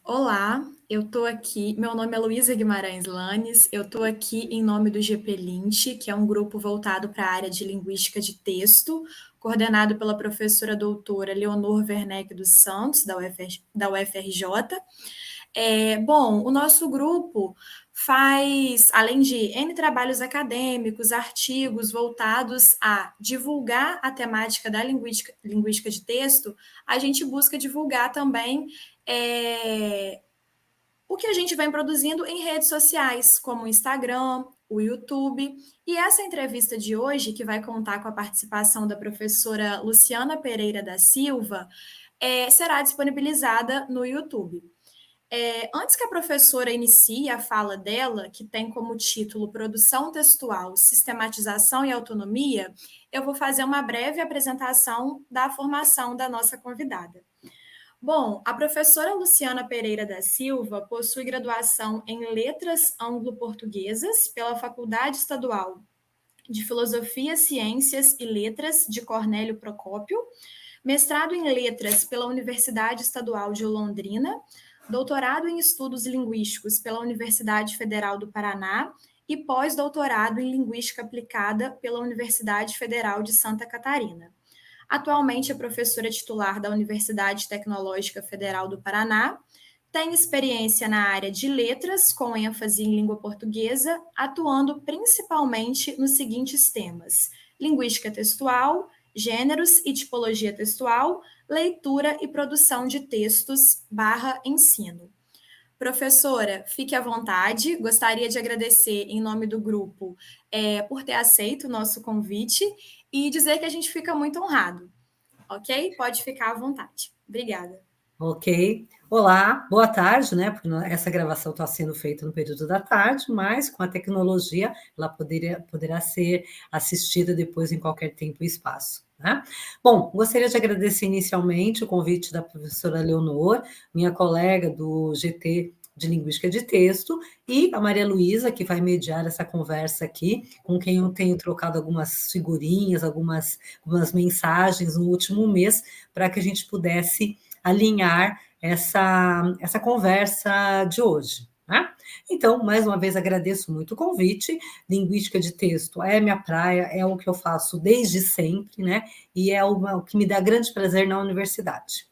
Olá, eu estou aqui. Meu nome é Luísa Guimarães Lanes. Eu estou aqui em nome do GPLint, que é um grupo voltado para a área de linguística de texto, coordenado pela professora doutora Leonor Werneck dos Santos, da UFRJ. Bom, o nosso grupo faz, além de N trabalhos acadêmicos, artigos voltados a divulgar a temática da linguística de texto, a gente busca divulgar também é, o que a gente vem produzindo em redes sociais, como o Instagram, o YouTube. E essa entrevista de hoje, que vai contar com a participação da professora Luciana Pereira da Silva, será disponibilizada no YouTube. Antes que a professora inicie a fala dela, que tem como título Produção Textual, Sistematização e Autonomia, eu vou fazer uma breve apresentação da formação da nossa convidada. Bom, a professora Luciana Pereira da Silva possui graduação em Letras Anglo-Portuguesas pela Faculdade Estadual de Filosofia, Ciências e Letras de Cornélio Procópio, mestrado em Letras pela Universidade Estadual de Londrina, doutorado em Estudos Linguísticos pela Universidade Federal do Paraná e pós-doutorado em Linguística Aplicada pela Universidade Federal de Santa Catarina. Atualmente é professora titular da Universidade Tecnológica Federal do Paraná, tem experiência na área de letras, com ênfase em língua portuguesa, atuando principalmente nos seguintes temas: linguística textual, gêneros e tipologia textual, leitura e produção de textos / ensino. Professora, fique à vontade. Gostaria de agradecer em nome do grupo por ter aceito o nosso convite e dizer que a gente fica muito honrado, ok? Pode ficar à vontade. Obrigada. Ok. Olá, boa tarde, né? Porque essa gravação está sendo feita no período da tarde, mas com a tecnologia ela poderá ser assistida depois em qualquer tempo e espaço. Né? Bom, gostaria de agradecer inicialmente o convite da professora Leonor, minha colega do GT de Linguística de Texto, e a Maria Luísa, que vai mediar essa conversa aqui, com quem eu tenho trocado algumas figurinhas, algumas mensagens no último mês, para que a gente pudesse alinhar essa conversa de hoje. Né? Então, mais uma vez, agradeço muito o convite. Linguística de texto é minha praia, é o que eu faço desde sempre, né? E é o que me dá grande prazer na universidade.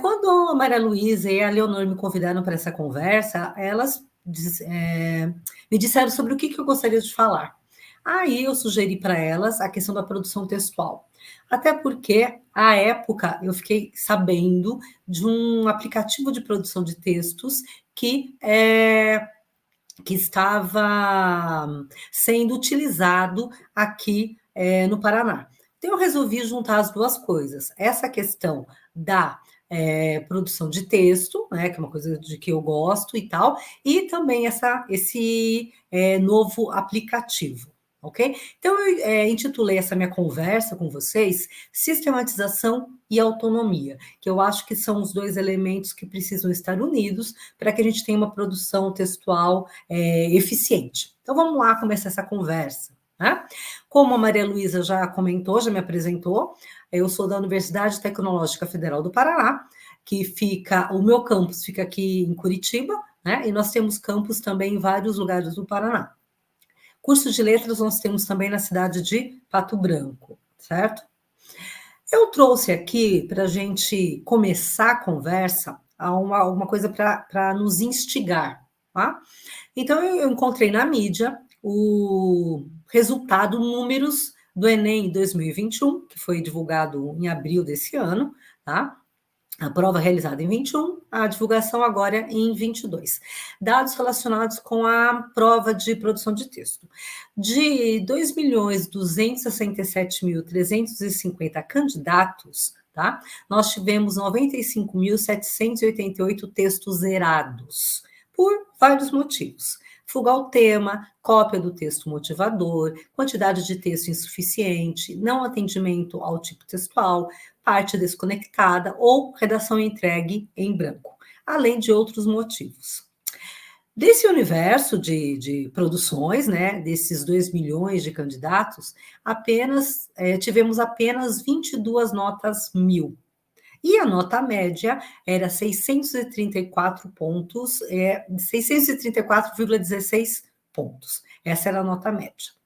Quando a Maria Luísa e a Leonor me convidaram para essa conversa, elas me disseram sobre o que eu gostaria de falar. Aí eu sugeri para elas a questão da produção textual. Até porque, à época, eu fiquei sabendo de um aplicativo de produção de textos que estava sendo utilizado aqui no Paraná. Então, eu resolvi juntar as duas coisas. Essa questão da produção de texto, né, que é uma coisa de que eu gosto e tal, e também esse novo aplicativo. Ok? Então, eu intitulei essa minha conversa com vocês Sistematização e Autonomia, que eu acho que são os dois elementos que precisam estar unidos para que a gente tenha uma produção textual eficiente. Então, vamos lá começar essa conversa. Né? Como a Maria Luísa já comentou, já me apresentou, eu sou da Universidade Tecnológica Federal do Paraná, o meu campus fica aqui em Curitiba, né? E nós temos campus também em vários lugares do Paraná. Curso de letras nós temos também na cidade de Pato Branco, certo? Eu trouxe aqui para a gente começar a conversa alguma coisa para nos instigar, tá? Então, eu encontrei na mídia o resultado, números do Enem 2021, que foi divulgado em abril desse ano, tá? A prova realizada em 21, a divulgação agora em 22. Dados relacionados com a prova de produção de texto. De 2.267.350 candidatos, tá? Nós tivemos 95.788 textos zerados, por vários motivos. Fuga ao tema, cópia do texto motivador, quantidade de texto insuficiente, não atendimento ao tipo textual, parte desconectada ou redação entregue em branco, além de outros motivos. Desse universo de produções, né, desses 2 milhões de candidatos, tivemos apenas 22 notas 1000. E a nota média era 634 pontos, 634,16 pontos. Essa era a nota média.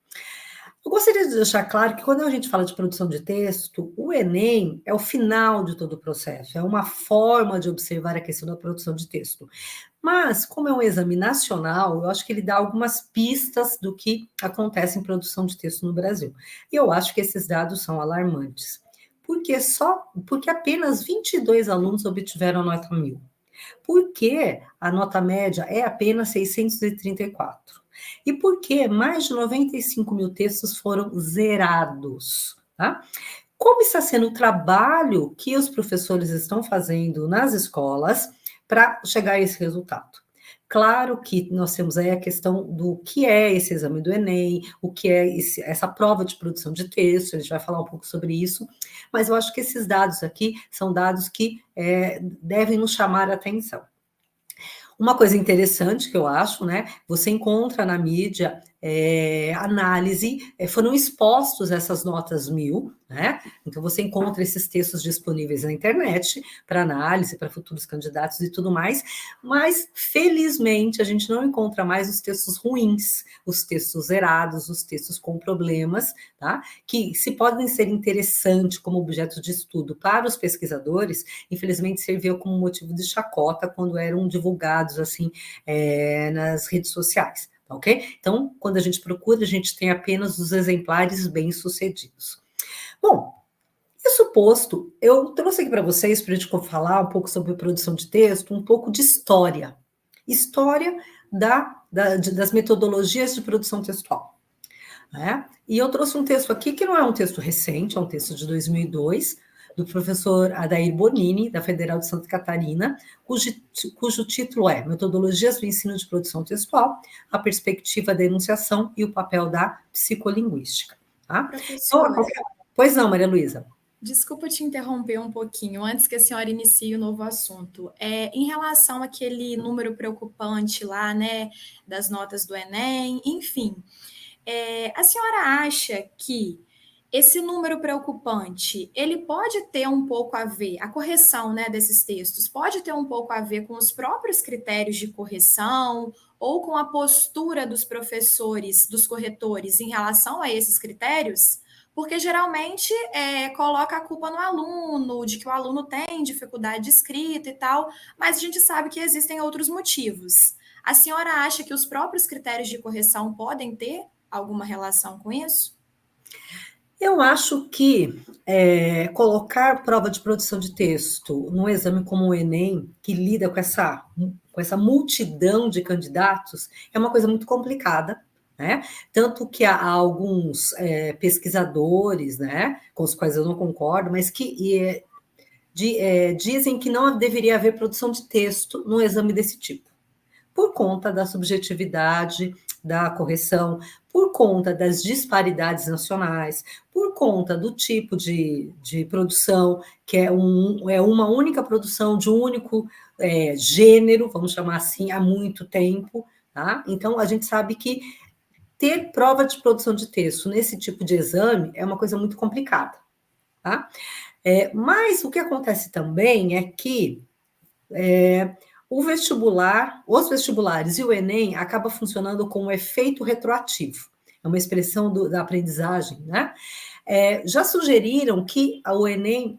Eu gostaria de deixar claro que quando a gente fala de produção de texto, o Enem é o final de todo o processo, é uma forma de observar a questão da produção de texto. Mas, como é um exame nacional, eu acho que ele dá algumas pistas do que acontece em produção de texto no Brasil. E eu acho que esses dados são alarmantes. Porque apenas 22 alunos obtiveram nota 1.000. Por que a nota média é apenas 634? E por que mais de 95 mil textos foram zerados? Tá? Como está sendo o trabalho que os professores estão fazendo nas escolas para chegar a esse resultado? Claro que nós temos aí a questão do que é esse exame do Enem, o que é essa prova de produção de texto, a gente vai falar um pouco sobre isso, mas eu acho que esses dados aqui são dados que devem nos chamar a atenção. Uma coisa interessante que eu acho, né? Você encontra na mídia análise, foram expostos essas notas 1.000, né? Então você encontra esses textos disponíveis na internet para análise, para futuros candidatos e tudo mais, mas felizmente a gente não encontra mais os textos ruins, os textos zerados, os textos com problemas, tá? Que se podem ser interessantes como objeto de estudo para os pesquisadores, infelizmente serviu como motivo de chacota quando eram divulgados assim nas redes sociais. Ok? Então, quando a gente procura, a gente tem apenas os exemplares bem-sucedidos. Bom, isso posto, eu trouxe aqui para vocês, para a gente falar um pouco sobre produção de texto, um pouco de história. História das metodologias de produção textual. Né? E eu trouxe um texto aqui que não é um texto recente, é um texto de 2002, do professor Adair Bonini, da Federal de Santa Catarina, cujo título é Metodologias do Ensino de Produção Textual, a Perspectiva da Enunciação e o Papel da Psicolinguística. Tá? Professora, pois não, Maria Luísa. Desculpa te interromper um pouquinho, antes que a senhora inicie o novo assunto. Em relação àquele número preocupante lá, né, das notas do Enem, enfim, a senhora acha que esse número preocupante, ele pode ter um pouco a ver, a correção, né, desses textos, pode ter um pouco a ver com os próprios critérios de correção ou com a postura dos professores, dos corretores em relação a esses critérios? Porque geralmente coloca a culpa no aluno, de que o aluno tem dificuldade de escrita e tal, mas a gente sabe que existem outros motivos. A senhora acha que os próprios critérios de correção podem ter alguma relação com isso? Eu acho que colocar prova de produção de texto num exame como o Enem, que lida com essa multidão de candidatos, é uma coisa muito complicada, né? Tanto que há alguns pesquisadores, né, com os quais eu não concordo, mas que dizem que não deveria haver produção de texto num exame desse tipo, por conta da subjetividade da correção, por conta das disparidades nacionais, por conta do tipo de produção, que é uma única produção de um único gênero, vamos chamar assim, há muito tempo. Tá? Então, a gente sabe que ter prova de produção de texto nesse tipo de exame é uma coisa muito complicada. Tá? Mas o que acontece também é que os vestibulares e o Enem acaba funcionando com um efeito retroativo. É uma expressão da aprendizagem, né? Já sugeriram que o Enem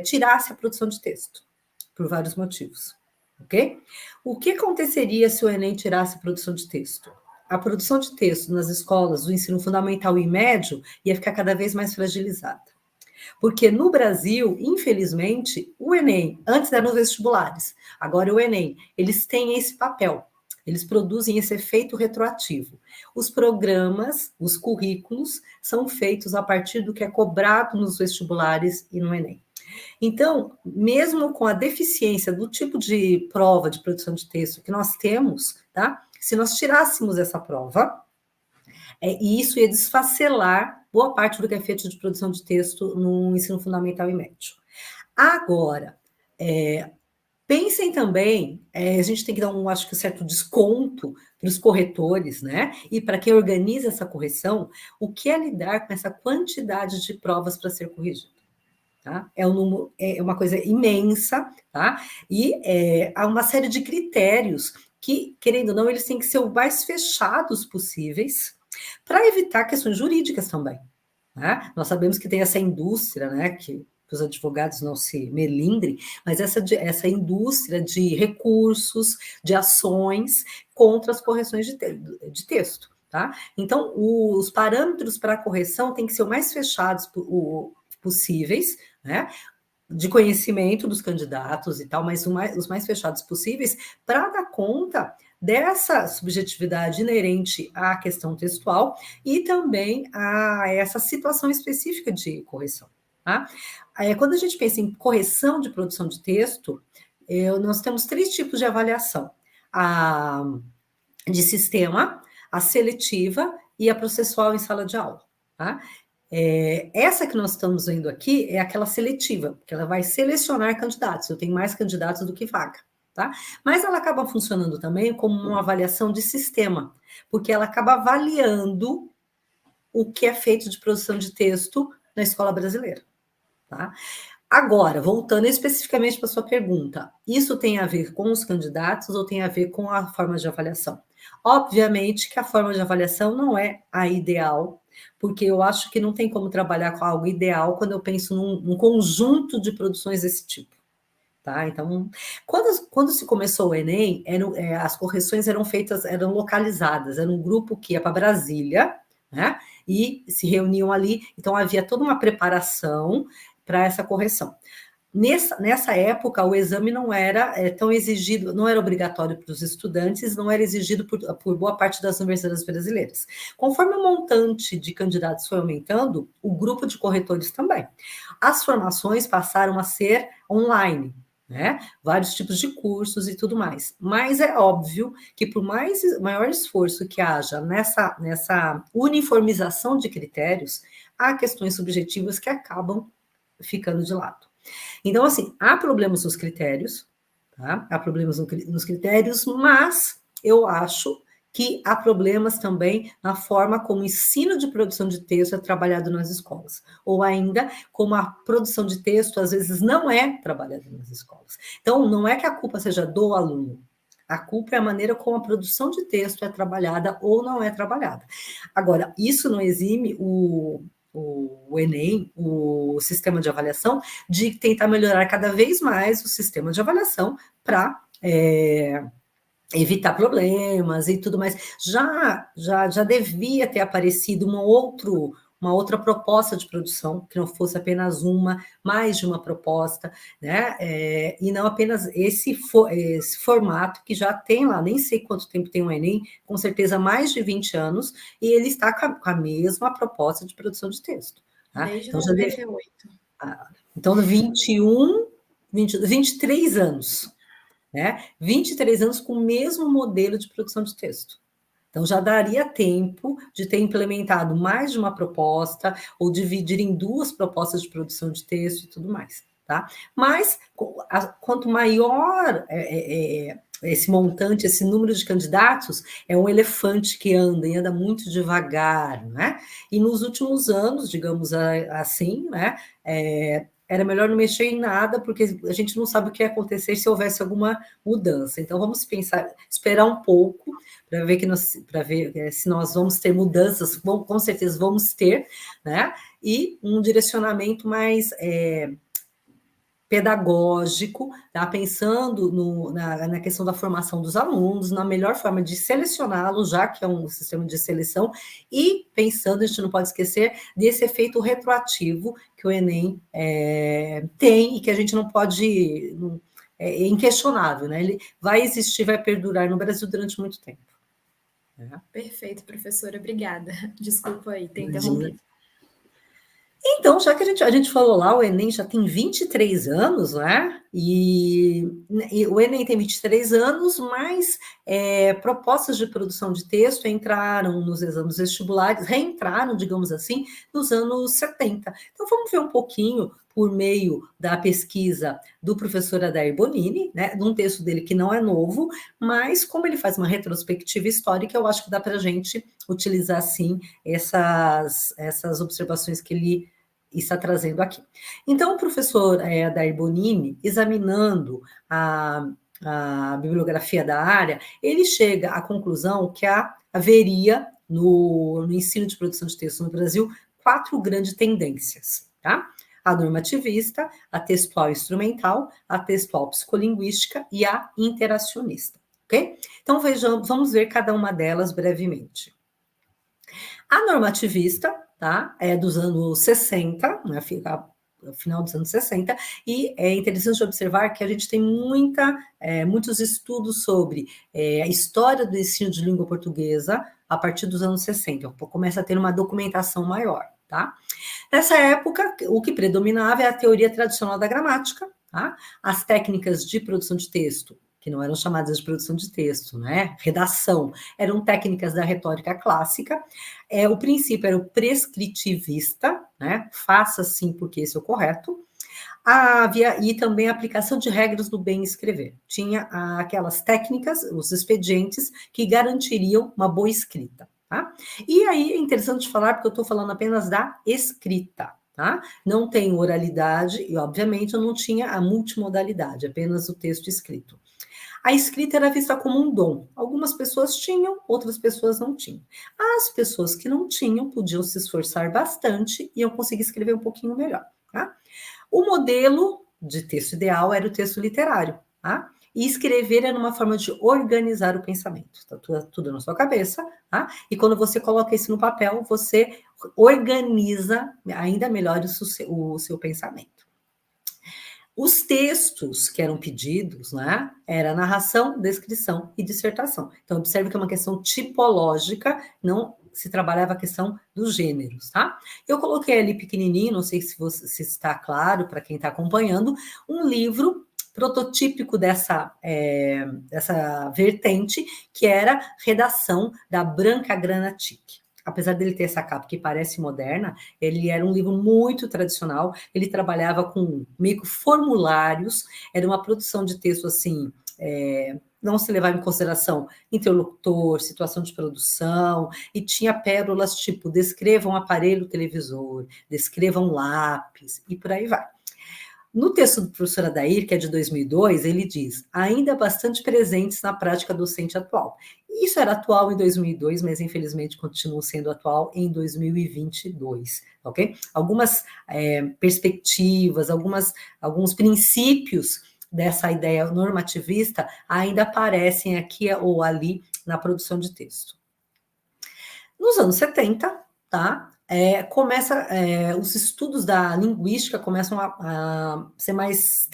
tirasse a produção de texto, por vários motivos, ok? O que aconteceria se o Enem tirasse a produção de texto? A produção de texto nas escolas do ensino fundamental e médio ia ficar cada vez mais fragilizada. Porque no Brasil, infelizmente, o Enem, antes eram os vestibulares, agora o Enem, eles têm esse papel, eles produzem esse efeito retroativo. Os programas, os currículos, são feitos a partir do que é cobrado nos vestibulares e no Enem. Então, mesmo com a deficiência do tipo de prova de produção de texto que nós temos, tá? Se nós tirássemos essa prova, e isso ia desfacelar boa parte do que é feito de produção de texto no ensino fundamental e médio. Agora, pensem também, a gente tem que dar acho que um certo desconto para os corretores, né? E para quem organiza essa correção, o que é lidar com essa quantidade de provas para ser corrigido. tá? É uma coisa imensa, tá? E há uma série de critérios que, querendo ou não, eles têm que ser o mais fechados possíveis para evitar questões jurídicas também, né? Nós sabemos que tem essa indústria, né, que os advogados não se melindrem, mas essa indústria de recursos, de ações contra as correções de texto. Tá? Então, os parâmetros para a correção têm que ser o mais fechados possíveis, né? De conhecimento dos candidatos e tal, mas os mais fechados possíveis, para dar conta dessa subjetividade inerente à questão textual e também a essa situação específica de correção. Tá? Quando a gente pensa em correção de produção de texto, nós temos 3 tipos de avaliação: a de sistema, a seletiva e a processual em sala de aula. Tá? Essa que nós estamos vendo aqui é aquela seletiva, que ela vai selecionar candidatos. Eu tenho mais candidatos do que vaga. Tá? Mas ela acaba funcionando também como uma avaliação de sistema, porque ela acaba avaliando o que é feito de produção de texto na escola brasileira. Tá? Agora, voltando especificamente para a sua pergunta, isso tem a ver com os candidatos ou tem a ver com a forma de avaliação? Obviamente que a forma de avaliação não é a ideal, porque eu acho que não tem como trabalhar com algo ideal quando eu penso num conjunto de produções desse tipo. Tá? Então, quando se começou o Enem, as correções eram feitas, eram localizadas, era um grupo que ia para Brasília, né? E se reuniam ali, então havia toda uma preparação para essa correção. Nessa época, o exame não era tão exigido, não era obrigatório para os estudantes, não era exigido por boa parte das universidades brasileiras. Conforme o montante de candidatos foi aumentando, o grupo de corretores também. As formações passaram a ser online, né? Vários tipos de cursos e tudo mais. Mas é óbvio que, por maior esforço que haja nessa uniformização de critérios, há questões subjetivas que acabam ficando de lado. Então, assim, há problemas nos critérios, tá? Há problemas nos critérios, mas eu acho que há problemas também na forma como o ensino de produção de texto é trabalhado nas escolas, ou ainda como a produção de texto às vezes não é trabalhada nas escolas. Então, não é que a culpa seja do aluno, a culpa é a maneira como a produção de texto é trabalhada ou não é trabalhada. Agora, isso não exime o Enem, o sistema de avaliação, de tentar melhorar cada vez mais o sistema de avaliação para evitar problemas e tudo mais. Já devia ter aparecido uma outra proposta de produção, que não fosse apenas mais de uma proposta, né? E não apenas esse formato que já tem lá, nem sei quanto tempo tem o Enem, com certeza mais de 20 anos, e ele está com a mesma proposta de produção de texto. Tá? Desde então, 98. Então, 23 anos. Né? 23 anos com o mesmo modelo de produção de texto. Então, já daria tempo de ter implementado mais de uma proposta, ou dividir em 2 propostas de produção de texto e tudo mais. Tá? Mas, quanto maior esse montante, esse número de candidatos, é um elefante que anda, e anda muito devagar. Né? E nos últimos anos, digamos assim, né, era melhor não mexer em nada, porque a gente não sabe o que ia acontecer se houvesse alguma mudança. Então, vamos esperar um pouco, para ver se nós vamos ter mudanças, com certeza vamos ter, né? E um direcionamento mais pedagógico, tá? Pensando na questão da formação dos alunos, na melhor forma de selecioná-los, já que é um sistema de seleção, e pensando, a gente não pode esquecer, desse efeito retroativo que o Enem tem e que a gente não pode... É inquestionável, né? Ele vai existir, vai perdurar no Brasil durante muito tempo. Perfeito, professora, obrigada. Desculpa aí ter interrompido. Então, já que a gente falou lá, o Enem já tem 23 anos, né? E o Enem tem 23 anos, mas propostas de produção de texto entraram nos exames vestibulares, reentraram, digamos assim, nos anos 70. Então, vamos ver um pouquinho, por meio da pesquisa do professor Adair Bonini, né, de um texto dele que não é novo, mas como ele faz uma retrospectiva histórica, eu acho que dá para a gente utilizar, sim, essas observações que ele está trazendo aqui. Então, o professor Adair Bonini, examinando a bibliografia da área, ele chega à conclusão que haveria no ensino de produção de texto no Brasil 4 grandes tendências, tá? A normativista, a textual instrumental, a textual psicolinguística e a interacionista, ok? Então, vamos ver cada uma delas brevemente. A normativista, tá? É dos anos 60, né? Final dos anos 60, e é interessante observar que a gente tem muitos estudos sobre a história do ensino de língua portuguesa a partir dos anos 60, começa a ter uma documentação maior, tá? Nessa época, o que predominava é a teoria tradicional da gramática, tá? As técnicas de produção de texto, que não eram chamadas de produção de texto, né? Redação, eram técnicas da retórica clássica. O princípio era o prescritivista, né? Faça assim porque esse é o correto. E também a aplicação de regras do bem escrever. Tinha aquelas técnicas, os expedientes, que garantiriam uma boa escrita. Tá? E aí é interessante falar, porque eu estou falando apenas da escrita. Tá? Não tem oralidade, e obviamente eu não tinha a multimodalidade, apenas o texto escrito. A escrita era vista como um dom. Algumas pessoas tinham, outras pessoas não tinham. As pessoas que não tinham podiam se esforçar bastante e iam conseguir escrever um pouquinho melhor. Tá? O modelo de texto ideal era o texto literário, tá? E escrever era uma forma de organizar o pensamento. Está tudo na sua cabeça, tá? E quando você coloca isso no papel, você organiza ainda melhor o seu pensamento. Os textos que eram pedidos, né, era narração, descrição e dissertação. Então, observe que é uma questão tipológica, não se trabalhava a questão dos gêneros, tá? Eu coloquei ali pequenininho, não sei se está claro para quem está acompanhando, um livro prototípico dessa vertente, que era Redação, da Branca Granatic. Apesar dele ter essa capa que parece moderna, ele era um livro muito tradicional, ele trabalhava com meio que formulários, era uma produção de texto assim, não se levava em consideração interlocutor, situação de produção, e tinha pérolas tipo, descreva um aparelho televisor, descreva um lápis, e por aí vai. No texto do professor Adair, que é de 2002, ele diz, ainda bastante presentes na prática docente atual. Isso era atual em 2002, mas infelizmente continua sendo atual em 2022, ok? Algumas perspectivas, alguns princípios dessa ideia normativista ainda aparecem aqui ou ali na produção de texto. Nos anos 70, tá? Os estudos da linguística começam a ter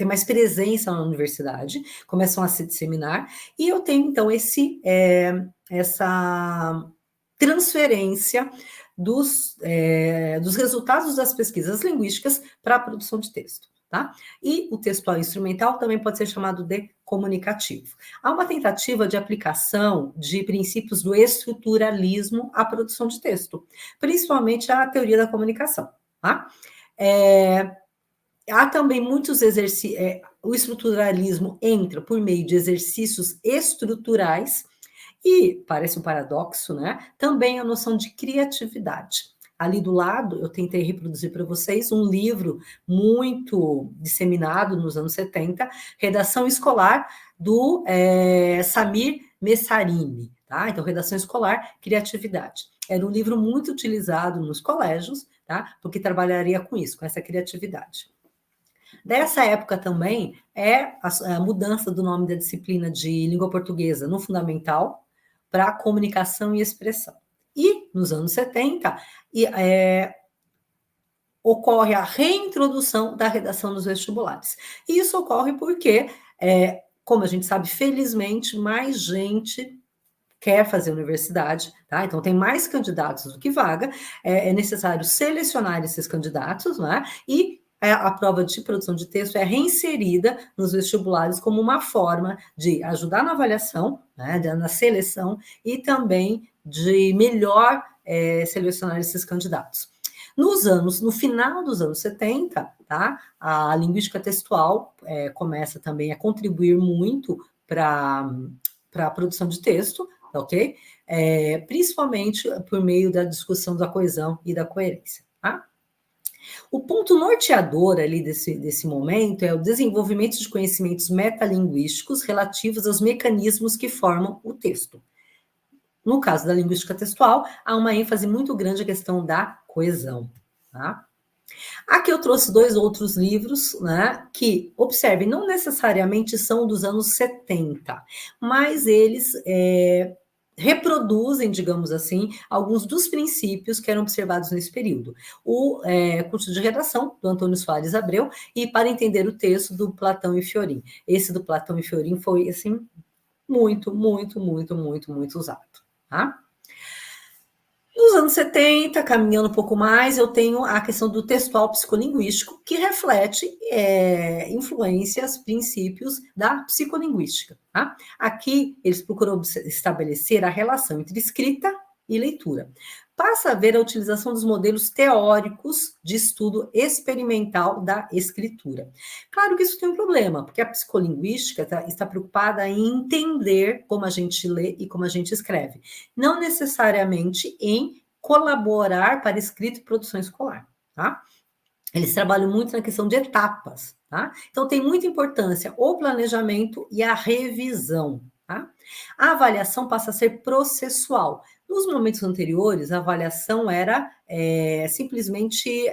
mais presença na universidade, começam a se disseminar, e eu tenho, então, essa transferência dos resultados das pesquisas linguísticas para a produção de texto. Tá? E o textual instrumental também pode ser chamado de comunicativo. Há uma tentativa de aplicação de princípios do estruturalismo à produção de texto, principalmente a teoria da comunicação. Tá? Há também muitos exercícios, o estruturalismo entra por meio de exercícios estruturais e, parece um paradoxo, né? Também a noção de criatividade. Ali do lado, eu tentei reproduzir para vocês um livro muito disseminado nos anos 70, Redação Escolar, do Samir Messarini. Tá? Então, Redação Escolar, Criatividade. Era um livro muito utilizado nos colégios, tá? Porque trabalharia com isso, com essa criatividade. Dessa época também é a mudança do nome da disciplina de língua portuguesa no fundamental para comunicação e expressão. E, nos anos 70, ocorre a reintrodução da redação nos vestibulares. E isso ocorre porque, como a gente sabe, felizmente, mais gente quer fazer universidade, tá? Então, tem mais candidatos do que vaga, é necessário selecionar esses candidatos, né? E a prova de produção de texto é reinserida nos vestibulares como uma forma de ajudar na avaliação, né, na seleção, e também de melhor selecionar esses candidatos. No final dos anos 70, tá, a linguística textual começa também a contribuir muito para a produção de texto, ok? Principalmente por meio da discussão da coesão e da coerência, tá? O ponto norteador ali desse momento é o desenvolvimento de conhecimentos metalinguísticos relativos aos mecanismos que formam o texto. No caso da linguística textual, há uma ênfase muito grande à questão da coesão, tá? Aqui eu trouxe 2 outros livros, né, que, observem, não necessariamente são dos anos 70, mas eles reproduzem, digamos assim, alguns dos princípios que eram observados nesse período. O curso de redação, do Antônio Soares Abreu, e Para Entender o Texto, do Platão e Fiorin. Esse do Platão e Fiorin foi, assim, muito, muito, muito, muito, muito usado, tá? Nos anos 70, caminhando um pouco mais, eu tenho a questão do textual psicolinguístico, que reflete influências, princípios da psicolinguística. Tá? Aqui, eles procuram estabelecer a relação entre escrita e leitura. Passa a ver a utilização dos modelos teóricos de estudo experimental da escritura. Claro que isso tem um problema, porque a psicolinguística está preocupada em entender como a gente lê e como a gente escreve, não necessariamente em colaborar para escrita e produção escolar, tá? Eles trabalham muito na questão de etapas, tá? Então, tem muita importância o planejamento e a revisão, tá? A avaliação passa a ser processual. Nos momentos anteriores, a avaliação era simplesmente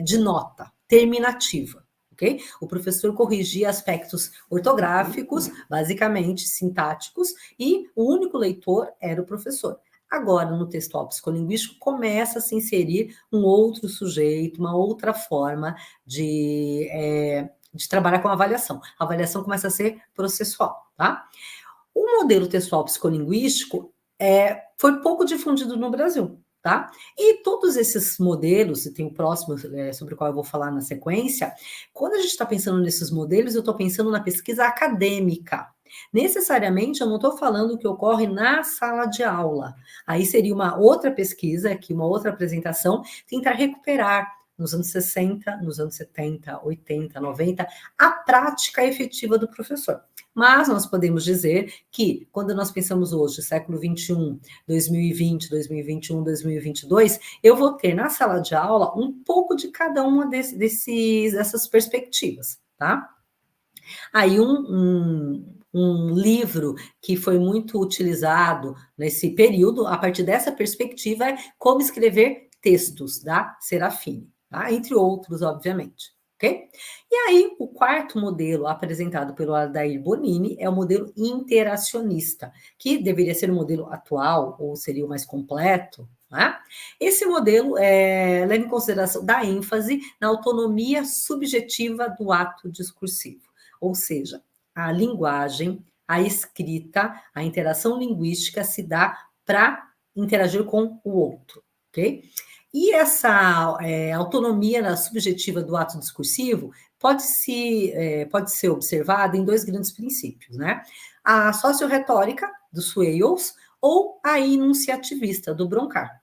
de nota, terminativa. Okay? O professor corrigia aspectos ortográficos, basicamente sintáticos, e o único leitor era o professor. Agora, no textual psicolinguístico, começa a se inserir um outro sujeito, uma outra forma de trabalhar com a avaliação. A avaliação começa a ser processual, tá? O modelo textual psicolinguístico foi pouco difundido no Brasil, tá? E todos esses modelos, e tem o próximo sobre o qual eu vou falar na sequência, quando a gente está pensando nesses modelos, eu estou pensando na pesquisa acadêmica. Necessariamente, eu não estou falando que ocorre na sala de aula. Aí seria uma outra pesquisa, aqui uma outra apresentação, tentar recuperar nos anos 60, nos anos 70, 80, 90, a prática efetiva do professor. Mas nós podemos dizer que, quando nós pensamos hoje, século 21, 2020, 2021, 2022, eu vou ter na sala de aula um pouco de cada uma dessas perspectivas, tá? Aí um livro que foi muito utilizado nesse período, a partir dessa perspectiva, é Como Escrever Textos, da Serafine, tá? Entre outros, obviamente. Okay? E aí, o quarto modelo apresentado pelo Adair Bonini é o modelo interacionista, que deveria ser o modelo atual, ou seria o mais completo, né? Esse modelo leva em consideração, dá ênfase na autonomia subjetiva do ato discursivo, ou seja, a linguagem, a escrita, a interação linguística se dá para interagir com o outro, ok? E essa autonomia subjetiva do ato discursivo pode ser observada em 2 grandes princípios, né? A socioretórica, do Swales, ou a enunciativista, do Broncar.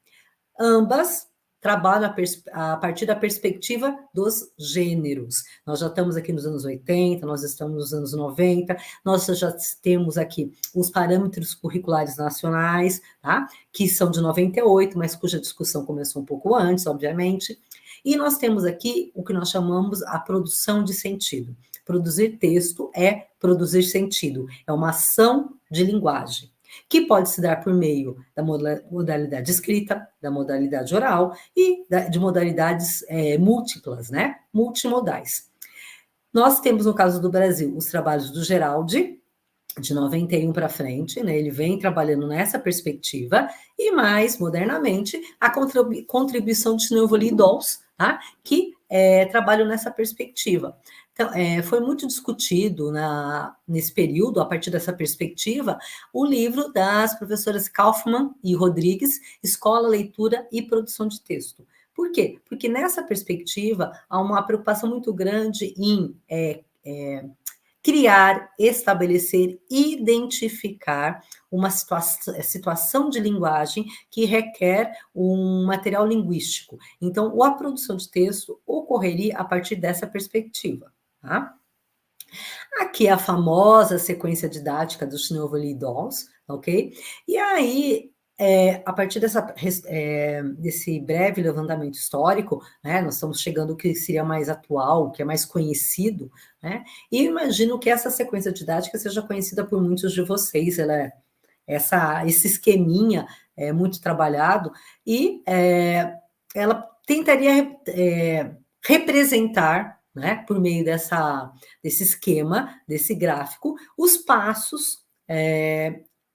Ambas trabalham a partir da perspectiva dos gêneros. Nós já estamos aqui nos anos 80, nós estamos nos anos 90, nós já temos aqui os parâmetros curriculares nacionais, tá? Que são de 98, mas cuja discussão começou um pouco antes, obviamente. E nós temos aqui o que nós chamamos a produção de sentido. Produzir texto é produzir sentido, é uma ação de linguagem, que pode se dar por meio da modalidade escrita, da modalidade oral e de modalidades múltiplas, né? Multimodais. Nós temos, no caso do Brasil, os trabalhos do Geraldi, de 91 para frente, né? Ele vem trabalhando nessa perspectiva, e mais modernamente, a contribuição de Sneuvoli Dolls, tá? Que trabalham nessa perspectiva. Então, foi muito discutido nesse período, a partir dessa perspectiva, o livro das professoras Kaufmann e Rodrigues, Escola, Leitura e Produção de Texto. Por quê? Porque nessa perspectiva há uma preocupação muito grande em criar, estabelecer, identificar uma situação de linguagem que requer um material linguístico. Então, a produção de texto ocorreria a partir dessa perspectiva, tá? Aqui é a famosa sequência didática do Sneuvoli Dolls, ok? E aí, a partir desse breve levantamento histórico, né, nós estamos chegando ao que seria mais atual, o que é mais conhecido, né, e imagino que essa sequência didática seja conhecida por muitos de vocês, esse esqueminha é muito trabalhado, e ela tentaria representar, né, por meio desse esquema, desse gráfico, os passos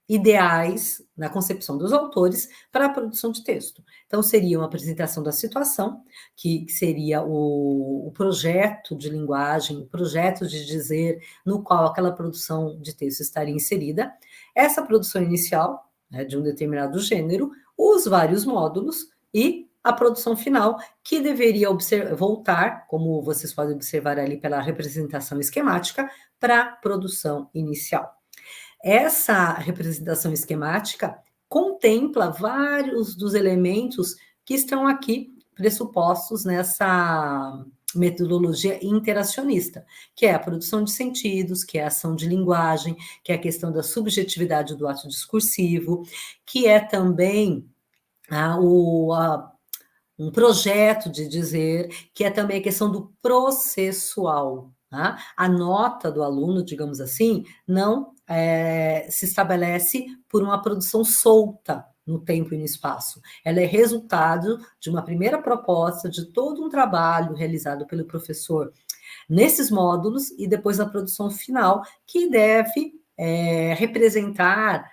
ideais na concepção dos autores para a produção de texto. Então, seria uma apresentação da situação, que seria o projeto de linguagem, o projeto de dizer no qual aquela produção de texto estaria inserida, essa produção inicial, né, de um determinado gênero, os vários módulos e a produção final, que deveria voltar, como vocês podem observar ali pela representação esquemática, para a produção inicial. Essa representação esquemática contempla vários dos elementos que estão aqui pressupostos nessa metodologia interacionista, que é a produção de sentidos, que é a ação de linguagem, que é a questão da subjetividade do ato discursivo, que é também um projeto de dizer, que é também a questão do processual. Tá? A nota do aluno, digamos assim, não se estabelece por uma produção solta no tempo e no espaço. Ela é resultado de uma primeira proposta, de todo um trabalho realizado pelo professor nesses módulos e depois a produção final, que deve representar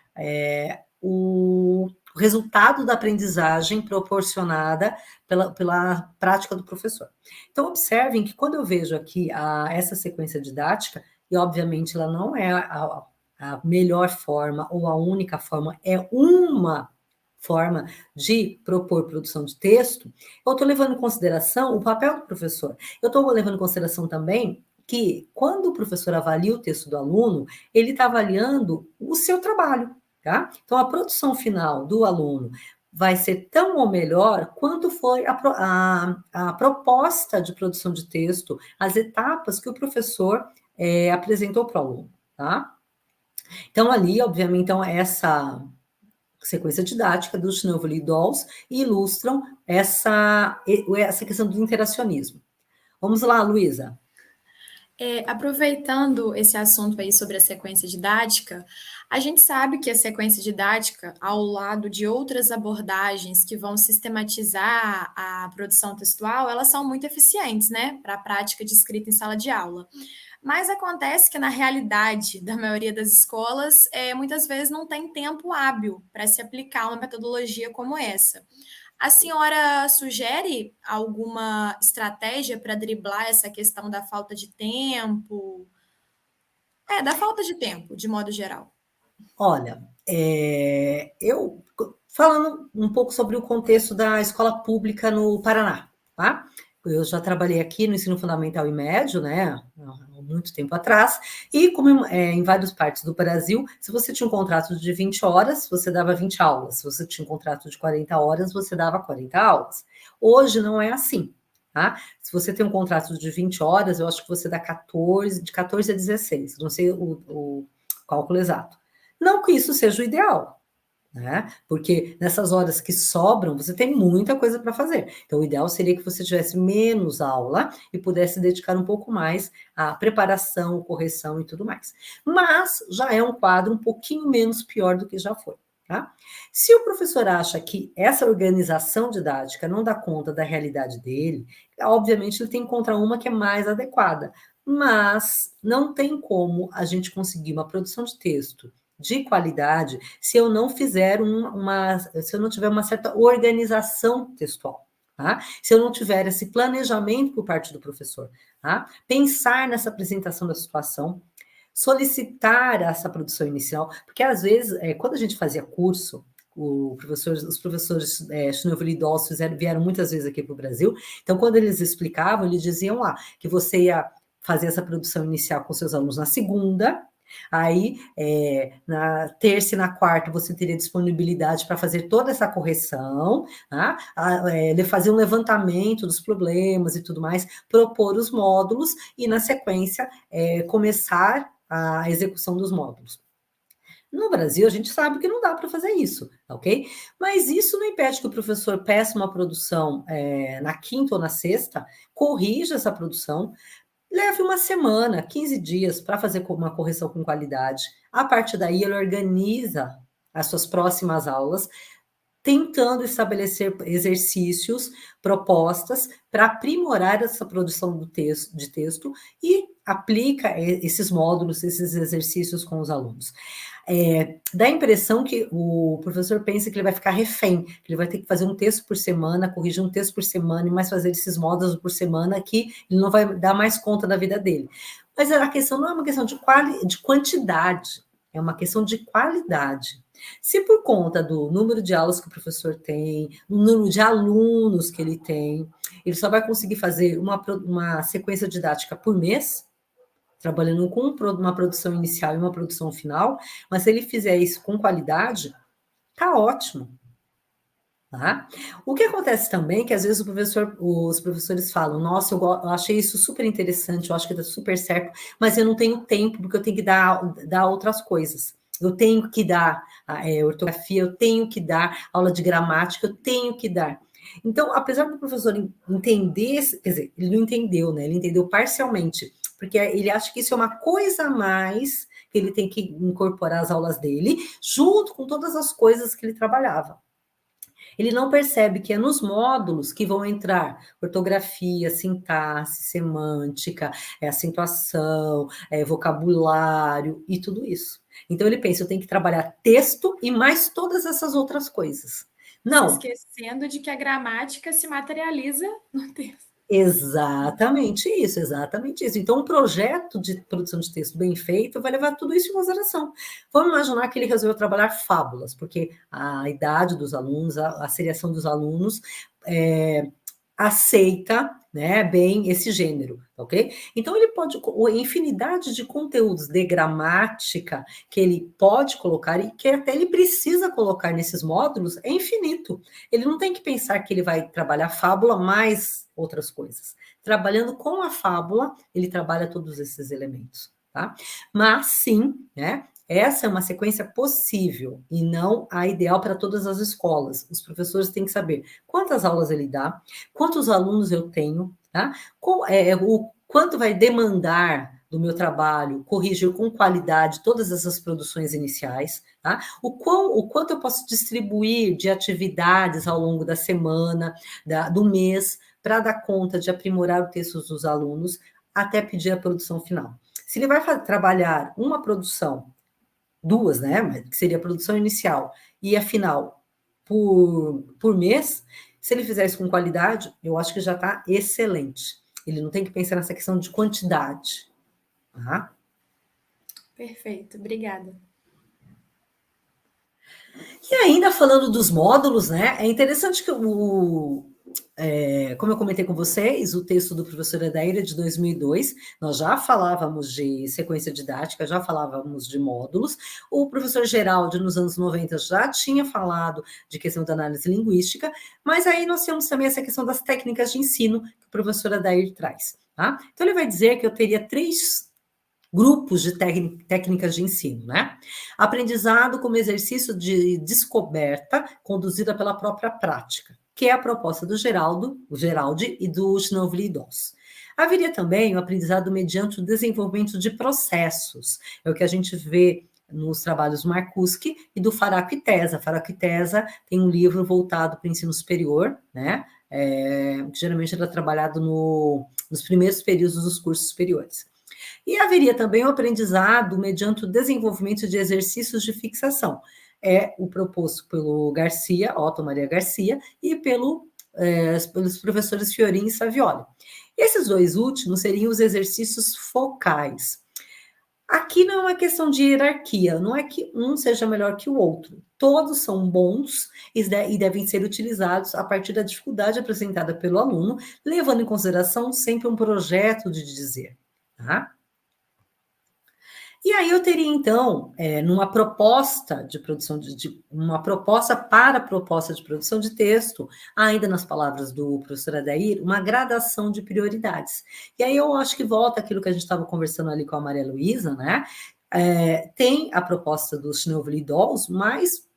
o resultado da aprendizagem proporcionada pela prática do professor. Então, observem que quando eu vejo aqui essa sequência didática, e obviamente ela não é a melhor forma ou a única forma, é uma forma de propor produção de texto, eu estou levando em consideração o papel do professor. Eu estou levando em consideração também que, quando o professor avalia o texto do aluno, ele está avaliando o seu trabalho. Tá? Então, a produção final do aluno vai ser tão ou melhor quanto foi a proposta de produção de texto, as etapas que o professor apresentou para o aluno. Tá? Então, ali, obviamente, então, essa sequência didática do Schneuvely e Dolls ilustram essa questão do interacionismo. Vamos lá, Luísa. Aproveitando esse assunto aí sobre a sequência didática, a gente sabe que a sequência didática, ao lado de outras abordagens que vão sistematizar a produção textual, elas são muito eficientes, né, para a prática de escrita em sala de aula. Mas acontece que, na realidade da maioria das escolas, muitas vezes não tem tempo hábil para se aplicar uma metodologia como essa. A senhora sugere alguma estratégia para driblar essa questão da falta de tempo? Da falta de tempo, de modo geral. Olha, eu falando um pouco sobre o contexto da escola pública no Paraná, tá? Eu já trabalhei aqui no ensino fundamental e médio, né, há muito tempo atrás, e como em várias partes do Brasil, se você tinha um contrato de 20 horas, você dava 20 aulas. Se você tinha um contrato de 40 horas, você dava 40 aulas. Hoje não é assim, tá? Se você tem um contrato de 20 horas, eu acho que você dá de 14 a 16, não sei o cálculo exato. Não que isso seja o ideal, né? Porque nessas horas que sobram, você tem muita coisa para fazer. Então, o ideal seria que você tivesse menos aula e pudesse dedicar um pouco mais à preparação, correção e tudo mais. Mas já é um quadro um pouquinho menos pior do que já foi. Tá? Se o professor acha que essa organização didática não dá conta da realidade dele, obviamente ele tem que encontrar uma que é mais adequada. Mas não tem como a gente conseguir uma produção de texto de qualidade se eu não fizer se eu não tiver uma certa organização textual, tá? Se eu não tiver esse planejamento por parte do professor, tá? Pensar nessa apresentação da situação, solicitar essa produção inicial, porque às vezes, quando a gente fazia curso, os professores Schneuvely e Dolls vieram muitas vezes aqui para o Brasil, então quando eles explicavam, eles diziam lá que você ia fazer essa produção inicial com seus alunos na segunda. Aí, na terça e na quarta, você teria disponibilidade para fazer toda essa correção, tá? Fazer um levantamento dos problemas e tudo mais, propor os módulos e, na sequência, começar a execução dos módulos. No Brasil, a gente sabe que não dá para fazer isso, ok? Mas isso não impede que o professor peça uma produção na quinta ou na sexta, corrija essa produção, leve uma semana, 15 dias para fazer uma correção com qualidade. A partir daí, ele organiza as suas próximas aulas, tentando estabelecer exercícios, propostas para aprimorar essa produção de texto e aplica esses módulos, esses exercícios com os alunos. Dá a impressão que o professor pensa que ele vai ficar refém, que ele vai ter que fazer um texto por semana, corrigir um texto por semana e mais fazer esses módulos por semana, que ele não vai dar mais conta da vida dele. Mas a questão não é uma questão de quantidade, é uma questão de qualidade. Se por conta do número de aulas que o professor tem, o número de alunos que ele tem, ele só vai conseguir fazer uma sequência didática por mês, trabalhando com uma produção inicial e uma produção final, mas se ele fizer isso com qualidade, tá ótimo. Tá? O que acontece também é que às vezes os professores falam, nossa, eu achei isso super interessante, eu acho que dá super certo, mas eu não tenho tempo, porque eu tenho que dar outras coisas. Eu tenho que dar ortografia, eu tenho que dar aula de gramática, eu tenho que dar. Então, apesar do professor entender, quer dizer, ele não entendeu, né? Ele entendeu parcialmente, porque ele acha que isso é uma coisa a mais que ele tem que incorporar às aulas dele, junto com todas as coisas que ele trabalhava. Ele não percebe que é nos módulos que vão entrar ortografia, sintaxe, semântica, acentuação, vocabulário e tudo isso. Então ele pensa, eu tenho que trabalhar texto e mais todas essas outras coisas. Não. Se esquecendo de que a gramática se materializa no texto. Exatamente isso, exatamente isso. Então, um projeto de produção de texto bem feito vai levar tudo isso em consideração. Vamos imaginar que ele resolveu trabalhar fábulas, porque a idade dos alunos, a seriação dos alunos aceita, né, bem esse gênero, ok? Então, ele pode, a infinidade de conteúdos de gramática que ele pode colocar e que até ele precisa colocar nesses módulos é infinito. Ele não tem que pensar que ele vai trabalhar fábula mais outras coisas. Trabalhando com a fábula, ele trabalha todos esses elementos, tá? Mas sim, né? Essa é uma sequência possível e não a ideal para todas as escolas. Os professores têm que saber quantas aulas ele dá, quantos alunos eu tenho, tá? O quanto vai demandar do meu trabalho corrigir com qualidade todas essas produções iniciais, tá? O quanto eu posso distribuir de atividades ao longo da semana, do mês, para dar conta de aprimorar o texto dos alunos até pedir a produção final. Se ele vai trabalhar uma produção, duas, né? Que seria a produção inicial e a final por mês, se ele fizer isso com qualidade, eu acho que já está excelente. Ele não tem que pensar nessa questão de quantidade. Tá? Perfeito, obrigada. E ainda falando dos módulos, né? É interessante que como eu comentei com vocês, o texto do professor Adair é de 2002, nós já falávamos de sequência didática, já falávamos de módulos, o professor Geraldo, nos anos 90, já tinha falado de questão da análise linguística, mas aí nós temos também essa questão das técnicas de ensino que o professor Adair traz. Tá? Então, ele vai dizer que eu teria 3 grupos de técnicas de ensino, né? Aprendizado como exercício de descoberta, conduzida pela própria prática, que é a proposta do Geraldi e do Schnovli-Doss. Haveria também o aprendizado mediante o desenvolvimento de processos, é o que a gente vê nos trabalhos do Marcuski e do Faraco e Tesa. Faraco e Tesa tem um livro voltado para o ensino superior, né? Que geralmente era trabalhado nos primeiros períodos dos cursos superiores. E haveria também o aprendizado mediante o desenvolvimento de exercícios de fixação. É o proposto pelo Garcia, Otto Maria Garcia, e pelos professores Fiorin e Savioli. Esses 2 últimos seriam os exercícios focais. Aqui não é uma questão de hierarquia, não é que um seja melhor que o outro. Todos são bons e devem ser utilizados a partir da dificuldade apresentada pelo aluno, levando em consideração sempre um projeto de dizer. Tá? E aí eu teria, então, numa proposta de produção uma proposta para a proposta de produção de texto, ainda nas palavras do professor Adair, uma gradação de prioridades. E aí eu acho que volta aquilo que a gente estava conversando ali com a Maria Luísa, né? tem a proposta dos Schneuvely Dolls, mas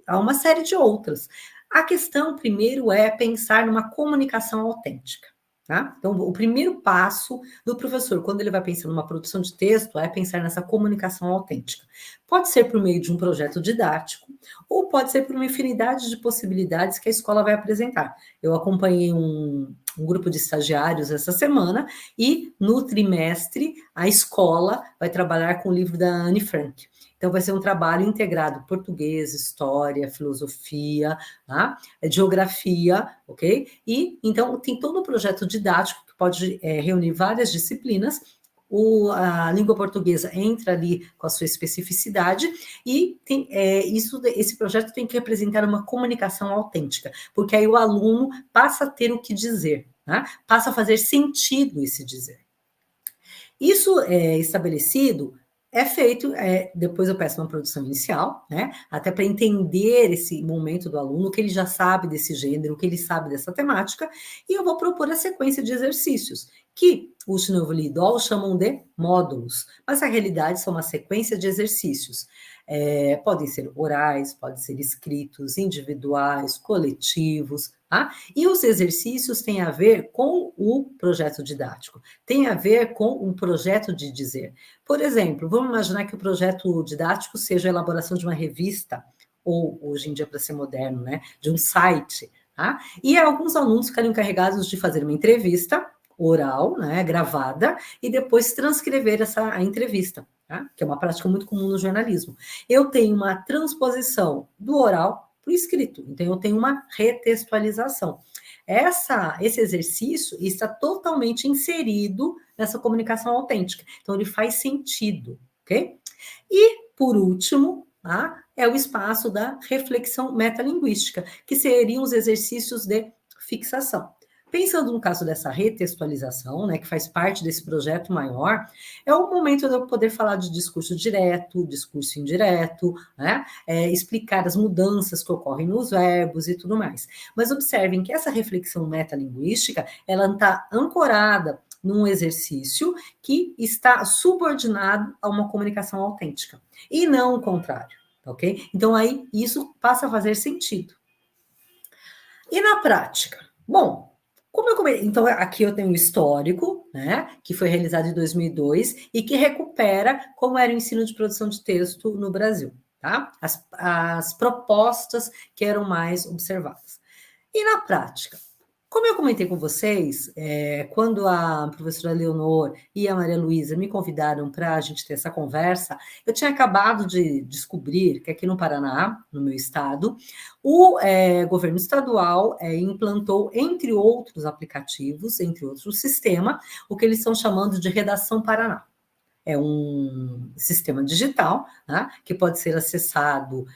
há uma série de outras. A questão, primeiro, é pensar numa comunicação autêntica. Tá? Então, o primeiro passo do professor, quando ele vai pensar numa produção de texto, é pensar nessa comunicação autêntica. Pode ser por meio de um projeto didático, ou pode ser por uma infinidade de possibilidades que a escola vai apresentar. Eu acompanhei um grupo de estagiários essa semana, e no trimestre a escola vai trabalhar com o livro da Anne Frank. Então, vai ser um trabalho integrado português, história, filosofia, tá? Geografia, ok? E, então, tem todo um projeto didático que pode reunir várias disciplinas. A língua portuguesa entra ali com a sua especificidade e esse projeto tem que representar uma comunicação autêntica, porque aí o aluno passa a ter o que dizer, tá? Passa a fazer sentido esse dizer. Isso estabelecido é feito, depois eu peço uma produção inicial, né? Até para entender esse momento do aluno, o que ele já sabe desse gênero, o que ele sabe dessa temática, e eu vou propor a sequência de exercícios, que os Schneuvely Dolls chamam de módulos, mas na realidade são uma sequência de exercícios. Podem ser orais, podem ser escritos, individuais, coletivos, tá? E os exercícios têm a ver com o projeto didático, tem a ver com um projeto de dizer. Por exemplo, vamos imaginar que o projeto didático seja a elaboração de uma revista, ou hoje em dia, para ser moderno, né, de um site, tá? E alguns alunos ficariam encarregados de fazer uma entrevista oral, né, gravada, e depois transcrever a entrevista, tá? Que é uma prática muito comum no jornalismo. Eu tenho uma transposição do oral para o escrito, então eu tenho uma retextualização. Esse exercício está totalmente inserido nessa comunicação autêntica, então ele faz sentido, ok? E, por último, tá, é o espaço da reflexão metalinguística, que seriam os exercícios de fixação. Pensando no caso dessa retextualização, né, que faz parte desse projeto maior, é o momento de eu poder falar de discurso direto, discurso indireto, né, explicar as mudanças que ocorrem nos verbos e tudo mais. Mas observem que essa reflexão metalinguística, ela está ancorada num exercício que está subordinado a uma comunicação autêntica, e não o contrário, ok? Então, aí, isso passa a fazer sentido. E na prática? Bom, então, aqui eu tenho um histórico, né, que foi realizado em 2002 e que recupera como era o ensino de produção de texto no Brasil, tá? As propostas que eram mais observadas. E na prática? Como eu comentei com vocês, quando a professora Leonor e a Maria Luísa me convidaram para a gente ter essa conversa, eu tinha acabado de descobrir que aqui no Paraná, no meu estado, o governo estadual implantou, entre outros aplicativos, entre outros sistema, o que eles estão chamando de Redação Paraná. É um sistema digital, né, que pode ser acessado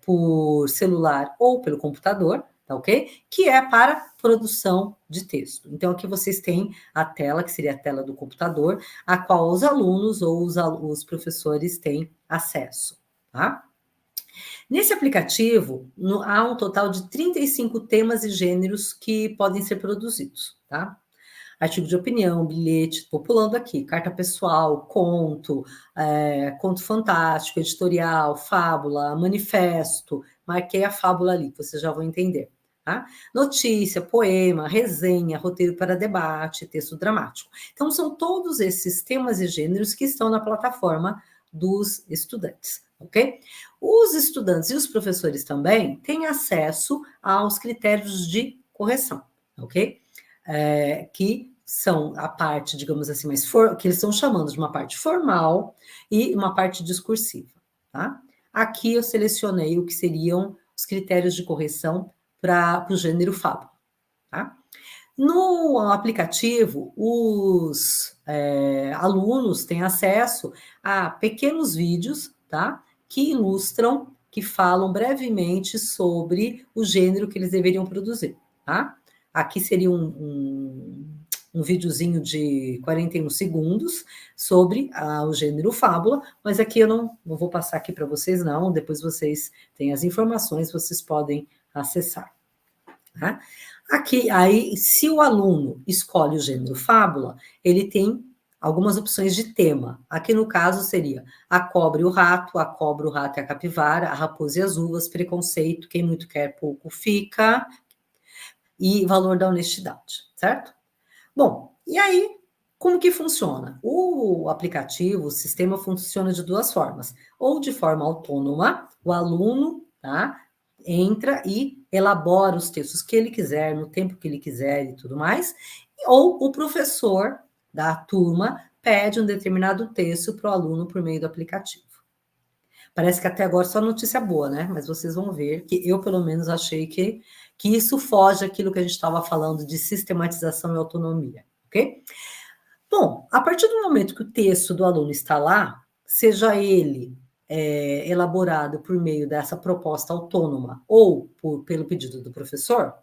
por celular ou pelo computador, tá ok? Que é para produção de texto. Então, aqui vocês têm a tela, que seria a tela do computador, a qual os alunos ou os professores têm acesso, tá? Nesse aplicativo, há um total de 35 temas e gêneros que podem ser produzidos, tá? Artigo de opinião, bilhete, estou pulando aqui, carta pessoal, conto, conto fantástico, editorial, fábula, manifesto, marquei a fábula ali, que vocês já vão entender. Tá? Notícia, poema, resenha, roteiro para debate, texto dramático. Então, são todos esses temas e gêneros que estão na plataforma dos estudantes, ok? Os estudantes e os professores também têm acesso aos critérios de correção, ok? Que são a parte, digamos assim, que eles estão chamando de uma parte formal e uma parte discursiva, tá? Aqui eu selecionei o que seriam os critérios de correção para o gênero fábula, tá? No aplicativo, os alunos têm acesso a pequenos vídeos, tá? Que ilustram, que falam brevemente sobre o gênero que eles deveriam produzir, tá? Aqui seria um videozinho de 41 segundos sobre o gênero fábula, mas aqui eu não vou passar aqui para vocês, não. Depois vocês têm as informações, vocês podem acessar. Tá? Aqui, aí, se o aluno escolhe o gênero fábula, ele tem algumas opções de tema. Aqui no caso seria a cobra e o rato, a cobra, o rato e a capivara, a raposa e as uvas, preconceito, quem muito quer pouco fica, e valor da honestidade, certo? Bom, e aí, como que funciona? O aplicativo, o sistema funciona de duas formas. Ou de forma autônoma, o aluno, tá, entra e elabora os textos que ele quiser, no tempo que ele quiser e tudo mais, ou o professor da turma pede um determinado texto para o aluno por meio do aplicativo. Parece que até agora só notícia boa, né? Mas vocês vão ver que eu, pelo menos, achei que isso foge àquilo que a gente estava falando de sistematização e autonomia, ok? Bom, a partir do momento que o texto do aluno está lá, seja ele elaborado por meio dessa proposta autônoma ou pelo pedido do professor,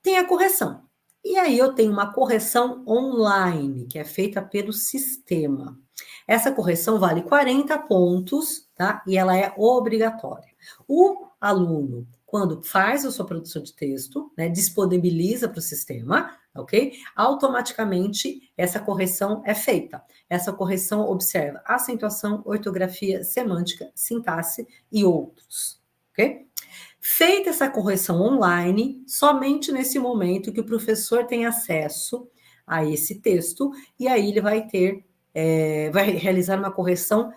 tem a correção. E aí eu tenho uma correção online, que é feita pelo sistema. Essa correção vale 40 pontos, tá? E ela é obrigatória. O aluno, quando faz a sua produção de texto, né, disponibiliza para o sistema, ok? Automaticamente essa correção é feita. Essa correção observa acentuação, ortografia, semântica, sintaxe e outros, ok? Feita essa correção online, somente nesse momento que o professor tem acesso a esse texto, e aí ele vai ter, vai realizar uma correção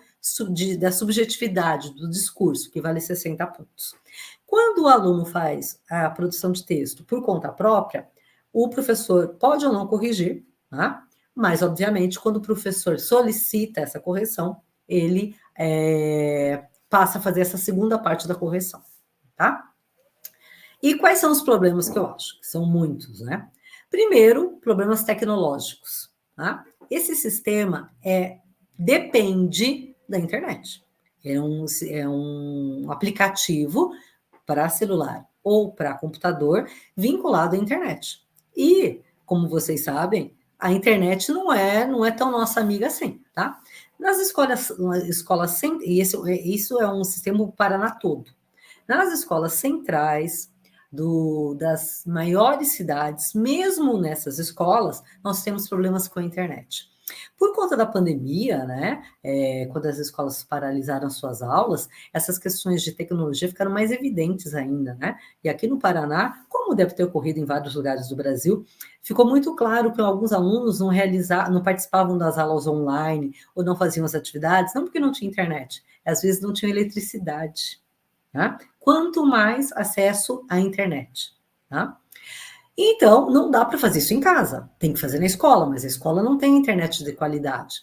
da subjetividade do discurso, que vale 60 pontos. Quando o aluno faz a produção de texto por conta própria, o professor pode ou não corrigir, tá? Mas, obviamente, quando o professor solicita essa correção, ele passa a fazer essa segunda parte da correção. Tá? E quais são os problemas que eu acho? São muitos, né? Primeiro, problemas tecnológicos. Tá? Esse sistema depende da internet. É um aplicativo para celular ou para computador vinculado à internet. E, como vocês sabem, a internet não é tão nossa amiga assim, tá? Nas escolas e isso é um sistema do Paraná todo. Nas escolas centrais das maiores cidades, mesmo nessas escolas, nós temos problemas com a internet. Por conta da pandemia, né, quando as escolas paralisaram suas aulas, essas questões de tecnologia ficaram mais evidentes ainda, né? E aqui no Paraná, como deve ter ocorrido em vários lugares do Brasil, ficou muito claro que alguns alunos não participavam das aulas online ou não faziam as atividades, não porque não tinha internet, às vezes não tinha eletricidade. Tá? Quanto mais acesso à internet. Tá? Então, não dá para fazer isso em casa. Tem que fazer na escola, mas a escola não tem internet de qualidade.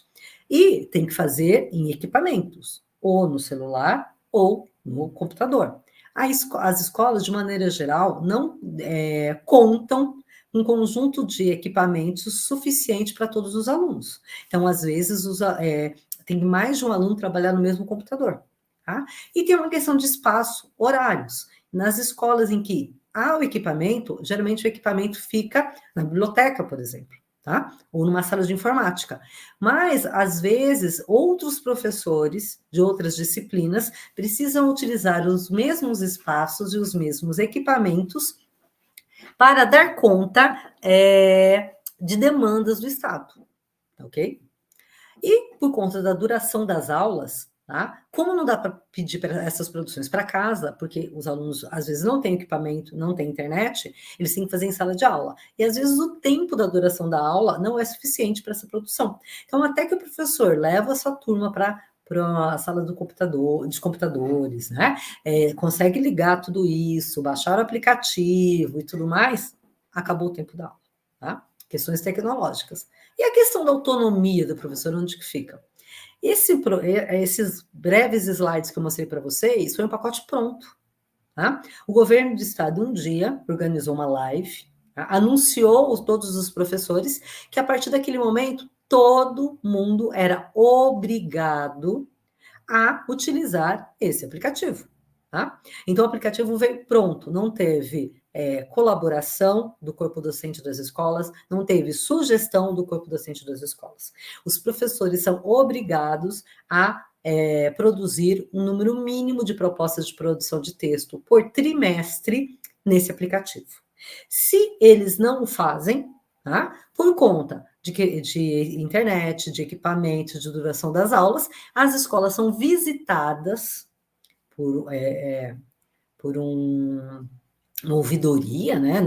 E tem que fazer em equipamentos, ou no celular, ou no computador. As escolas, de maneira geral, não contam um conjunto de equipamentos suficiente para todos os alunos. Então, às vezes, tem mais de um aluno trabalhar no mesmo computador. Tá? E tem uma questão de espaço, horários. Nas escolas em que há o equipamento, geralmente o equipamento fica na biblioteca, por exemplo, tá? Ou numa sala de informática. Mas, às vezes, outros professores de outras disciplinas precisam utilizar os mesmos espaços e os mesmos equipamentos para dar conta de demandas do Estado, ok? E, por conta da duração das aulas, tá? Como não dá para pedir para essas produções para casa, porque os alunos às vezes não têm equipamento, não têm internet, eles têm que fazer em sala de aula. E às vezes o tempo da duração da aula não é suficiente para essa produção. Então, até que o professor leva a sua turma para a sala dos computadores, né? Consegue ligar tudo isso, baixar o aplicativo e tudo mais, acabou o tempo da aula, tá? Questões tecnológicas. E a questão da autonomia do professor, onde que fica? Esses breves slides que eu mostrei para vocês foi um pacote pronto. Tá? O governo do estado, um dia, organizou uma live, tá? Anunciou todos os professores que, a partir daquele momento, todo mundo era obrigado a utilizar esse aplicativo. Tá? Então, o aplicativo veio pronto, não teve colaboração do corpo docente das escolas, não teve sugestão do corpo docente das escolas. Os professores são obrigados a produzir um número mínimo de propostas de produção de texto por trimestre nesse aplicativo. Se eles não o fazem, tá? Por conta de internet, de equipamento, de duração das aulas. As escolas são visitadas por uma ouvidoria, né?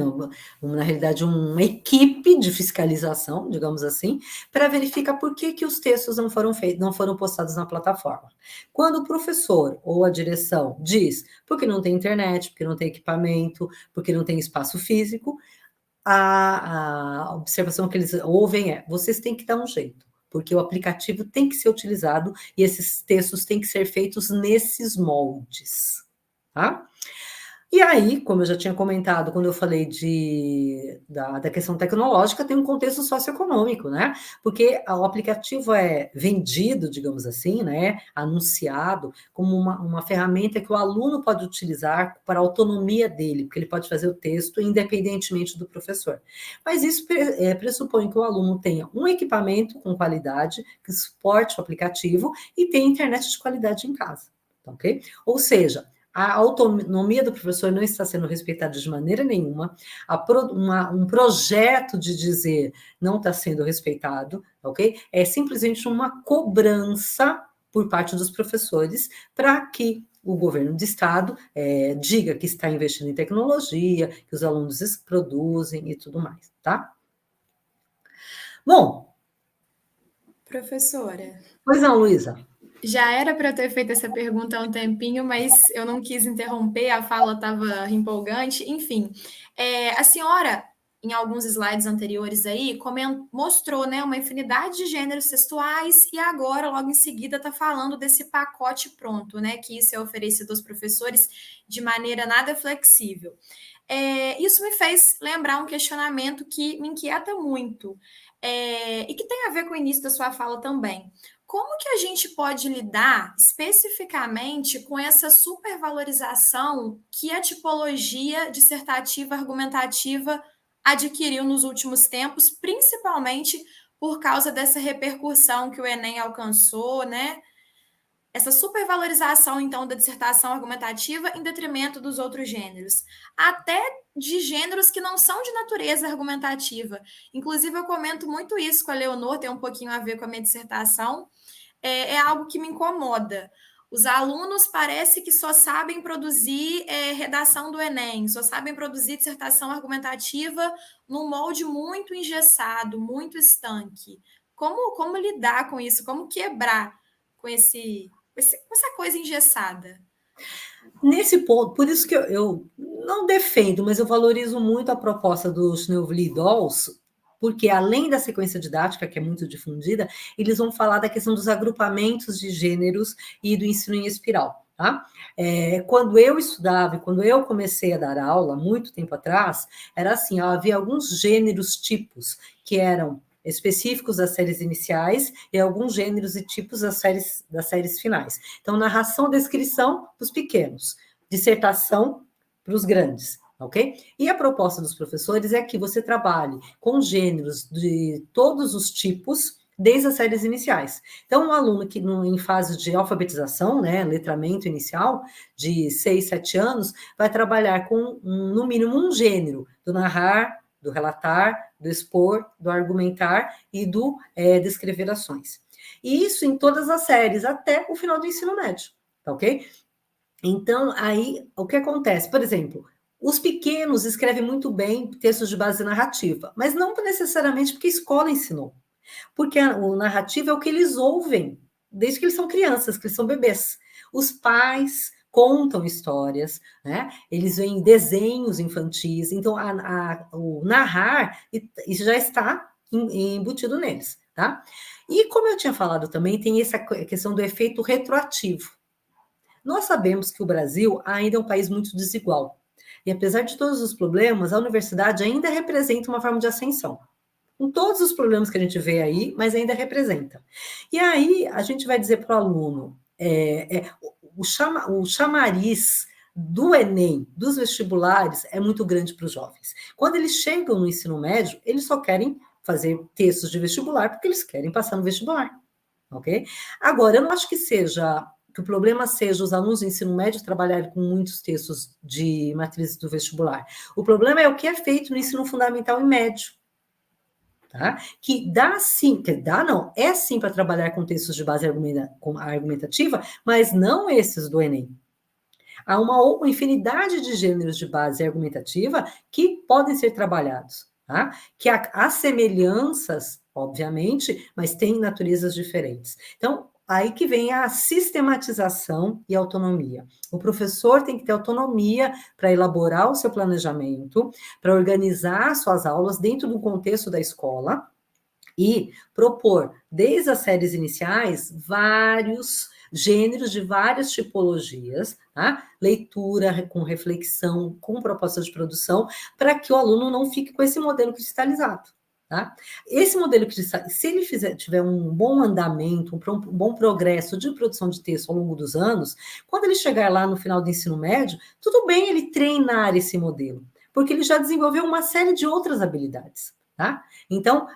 Na realidade, uma equipe de fiscalização, digamos assim, para verificar por que os textos não foram postados na plataforma. Quando o professor ou a direção diz porque não tem internet, porque não tem equipamento, porque não tem espaço físico, a observação que eles ouvem é: vocês têm que dar um jeito, porque o aplicativo tem que ser utilizado e esses textos têm que ser feitos nesses moldes, tá? E aí, como eu já tinha comentado, quando eu falei da questão tecnológica, tem um contexto socioeconômico, né? Porque o aplicativo é vendido, digamos assim, né? Anunciado como uma ferramenta que o aluno pode utilizar para a autonomia dele, porque ele pode fazer o texto independentemente do professor. Mas isso pressupõe que o aluno tenha um equipamento com qualidade, que suporte o aplicativo e tenha internet de qualidade em casa, ok? Ou seja, a autonomia do professor não está sendo respeitada de maneira nenhuma, um projeto de dizer não está sendo respeitado, ok? É simplesmente uma cobrança por parte dos professores para que o governo de estado diga que está investindo em tecnologia, que os alunos produzem e tudo mais, tá? Bom. Professora. Pois não, Luísa. Já era para eu ter feito essa pergunta há um tempinho, mas eu não quis interromper, a fala estava empolgante. Enfim, a senhora, em alguns slides anteriores aí, mostrou, né, uma infinidade de gêneros textuais e agora, logo em seguida, está falando desse pacote pronto, né, que isso é oferecido aos professores de maneira nada flexível. Isso me fez lembrar um questionamento que me inquieta muito e que tem a ver com o início da sua fala também. Como que a gente pode lidar especificamente com essa supervalorização que a tipologia dissertativa argumentativa adquiriu nos últimos tempos, principalmente por causa dessa repercussão que o Enem alcançou, né? Essa supervalorização, então, da dissertação argumentativa em detrimento dos outros gêneros, até de gêneros que não são de natureza argumentativa. Inclusive, eu comento muito isso com a Leonor, tem um pouquinho a ver com a minha dissertação, é algo que me incomoda. Os alunos parece que só sabem produzir redação do Enem, só sabem produzir dissertação argumentativa num molde muito engessado, muito estanque. Como lidar com isso? Como quebrar com essa coisa engessada? Nesse ponto, por isso que eu não defendo, mas eu valorizo muito a proposta do Schneewli-Dolls, porque além da sequência didática, que é muito difundida, eles vão falar da questão dos agrupamentos de gêneros e do ensino em espiral. Tá? Quando eu estudava e quando eu comecei a dar aula, muito tempo atrás, era assim, havia alguns gêneros tipos que eram específicos das séries iniciais e alguns gêneros e tipos das séries finais. Então, narração, descrição para os pequenos, dissertação para os grandes, ok? E a proposta dos professores é que você trabalhe com gêneros de todos os tipos, desde as séries iniciais. Então, um aluno que em fase de alfabetização, né, letramento inicial, de 6, 7 anos, vai trabalhar com, no mínimo, um gênero, do narrar, do relatar, do expor, do argumentar e do descrever ações. E isso em todas as séries, até o final do ensino médio, tá ok? Então, aí, o que acontece? Por exemplo, os pequenos escrevem muito bem textos de base narrativa, mas não necessariamente porque a escola ensinou. Porque o narrativo é o que eles ouvem, desde que eles são crianças, que eles são bebês. Os pais contam histórias, né? Eles veem desenhos infantis, então o narrar isso já está embutido neles, tá? E como eu tinha falado também, tem essa questão do efeito retroativo. Nós sabemos que o Brasil ainda é um país muito desigual. E apesar de todos os problemas, a universidade ainda representa uma forma de ascensão. Com todos os problemas que a gente vê aí, mas ainda representa. E aí a gente vai dizer para o aluno, o chamariz do Enem, dos vestibulares, é muito grande para os jovens. Quando eles chegam no ensino médio, eles só querem fazer textos de vestibular porque eles querem passar no vestibular, ok? Agora, eu não acho que o problema seja os alunos do ensino médio trabalharem com muitos textos de matrizes do vestibular. O problema é o que é feito no ensino fundamental e médio. tá? Que dá sim, que dá não, é sim para trabalhar com textos de base argumentativa, mas não esses do Enem. Há uma infinidade de gêneros de base argumentativa que podem ser trabalhados, tá? Que há semelhanças, obviamente, mas têm naturezas diferentes. Então, aí que vem a sistematização e autonomia. O professor tem que ter autonomia para elaborar o seu planejamento, para organizar suas aulas dentro do contexto da escola e propor, desde as séries iniciais, vários gêneros de várias tipologias, tá? Leitura com reflexão, com proposta de produção, para que o aluno não fique com esse modelo cristalizado. Tá? Esse modelo cristalizado, se ele tiver um bom andamento, um bom progresso de produção de texto ao longo dos anos, quando ele chegar lá no final do ensino médio, tudo bem ele treinar esse modelo, porque ele já desenvolveu uma série de outras habilidades. Tá? Então,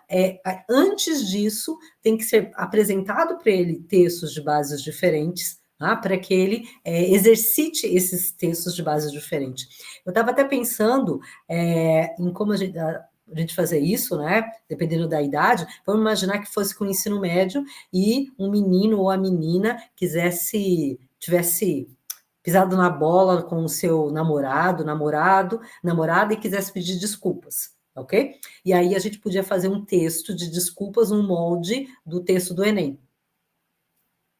antes disso, tem que ser apresentado para ele textos de bases diferentes, tá? Para que ele exercite esses textos de bases diferentes. Eu estava até pensando em como a gente fazer isso, né? Dependendo da idade, vamos imaginar que fosse com o ensino médio e um menino ou a menina tivesse pisado na bola com o seu namorada e quisesse pedir desculpas. Ok? E aí a gente podia fazer um texto de desculpas, um molde do texto do Enem.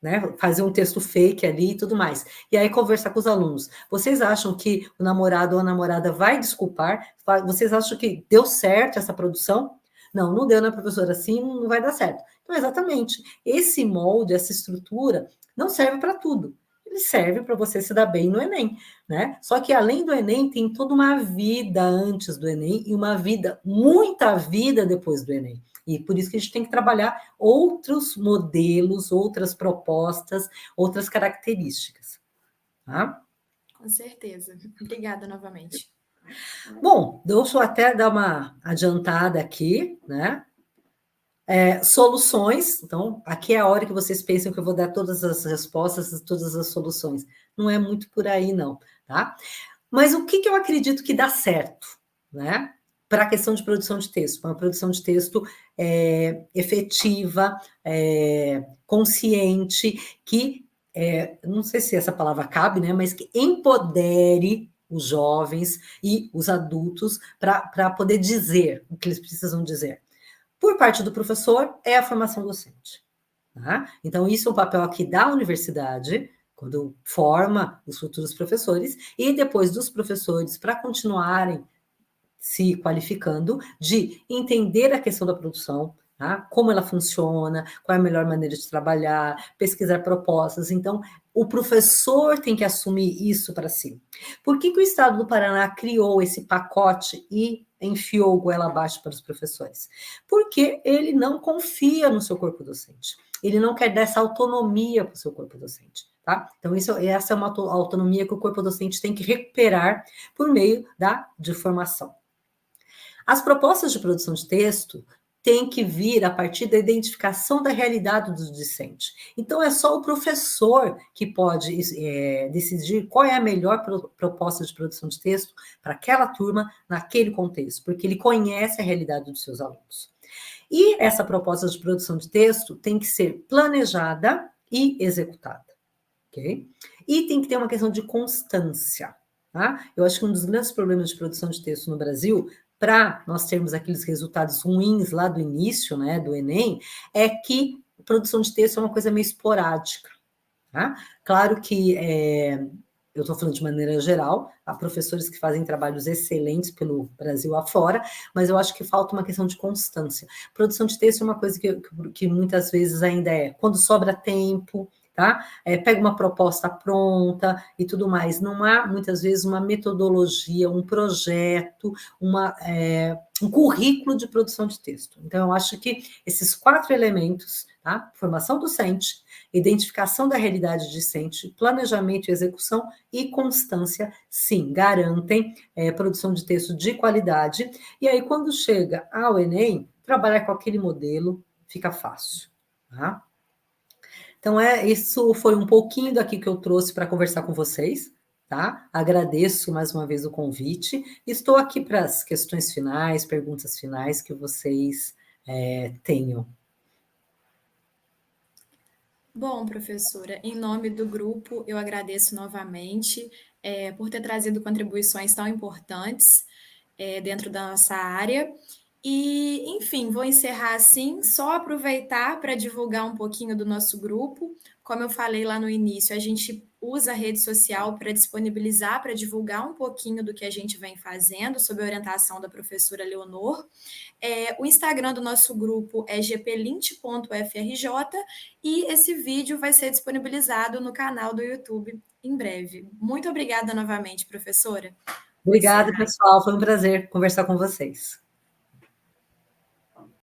Né? Fazer um texto fake ali e tudo mais. E aí conversar com os alunos. Vocês acham que o namorado ou a namorada vai desculpar? Vocês acham que deu certo essa produção? Não, não deu, né, professora? Assim não vai dar certo. Então, exatamente. Esse molde, essa estrutura, não serve para tudo. Ele serve para você se dar bem no Enem, né? Só que além do Enem, tem toda uma vida antes do Enem e muita vida depois do Enem. E por isso que a gente tem que trabalhar outros modelos, outras propostas, outras características. Tá? Com certeza. Obrigada novamente. Bom, deixa eu até dar uma adiantada aqui, né? Soluções, então, aqui é a hora que vocês pensam que eu vou dar todas as respostas, todas as soluções. Não é muito por aí, não, tá? Mas o que eu acredito que dá certo, né? Para a questão de produção de texto, uma produção de texto efetiva, consciente, que, não sei se essa palavra cabe, né? Mas que empodere os jovens e os adultos para poder dizer o que eles precisam dizer. Por parte do professor, é a formação docente. Tá? Então, isso é um papel aqui da universidade, quando forma os futuros professores, e depois dos professores, para continuarem se qualificando, de entender a questão da produção, tá? Como ela funciona, qual é a melhor maneira de trabalhar, pesquisar propostas. Então, o professor tem que assumir isso para si. Por que o Estado do Paraná criou esse pacote e enfiou goela abaixo para os professores? Porque ele não confia no seu corpo docente. Ele não quer dar essa autonomia para o seu corpo docente. Tá? Então, essa é uma autonomia que o corpo docente tem que recuperar por meio de formação. As propostas de produção de texto têm que vir a partir da identificação da realidade do discente. Então, é só o professor que pode decidir qual é a melhor proposta de produção de texto para aquela turma, naquele contexto, porque ele conhece a realidade dos seus alunos. E essa proposta de produção de texto tem que ser planejada e executada. Okay? E tem que ter uma questão de constância. Tá? Eu acho que um dos grandes problemas de produção de texto no Brasil, para nós termos aqueles resultados ruins lá do início, né, do Enem, é que a produção de texto é uma coisa meio esporádica. Tá? Claro que eu estou falando de maneira geral, há professores que fazem trabalhos excelentes pelo Brasil afora, mas eu acho que falta uma questão de constância. Produção de texto é uma coisa que muitas vezes ainda quando sobra tempo, tá? Pega uma proposta pronta e tudo mais. Não há, muitas vezes, uma metodologia, um projeto, um currículo de produção de texto. Então, eu acho que esses 4 elementos, tá? Formação docente, identificação da realidade discente, planejamento e execução e constância, sim, garantem produção de texto de qualidade. E aí, quando chega ao Enem, trabalhar com aquele modelo fica fácil, tá? Então, isso foi um pouquinho daqui que eu trouxe para conversar com vocês, tá? Agradeço mais uma vez o convite. Estou aqui para as questões finais, perguntas finais que vocês tenho. Bom, professora, em nome do grupo, eu agradeço novamente por ter trazido contribuições tão importantes dentro da nossa área. E, enfim, vou encerrar assim, só aproveitar para divulgar um pouquinho do nosso grupo. Como eu falei lá no início, a gente usa a rede social para disponibilizar, para divulgar um pouquinho do que a gente vem fazendo, sob a orientação da professora Leonor. O Instagram do nosso grupo é gplint.frj e esse vídeo vai ser disponibilizado no canal do YouTube em breve. Muito obrigada novamente, professora. Vou Obrigada, encerrar. pessoal. Foi um prazer conversar com vocês.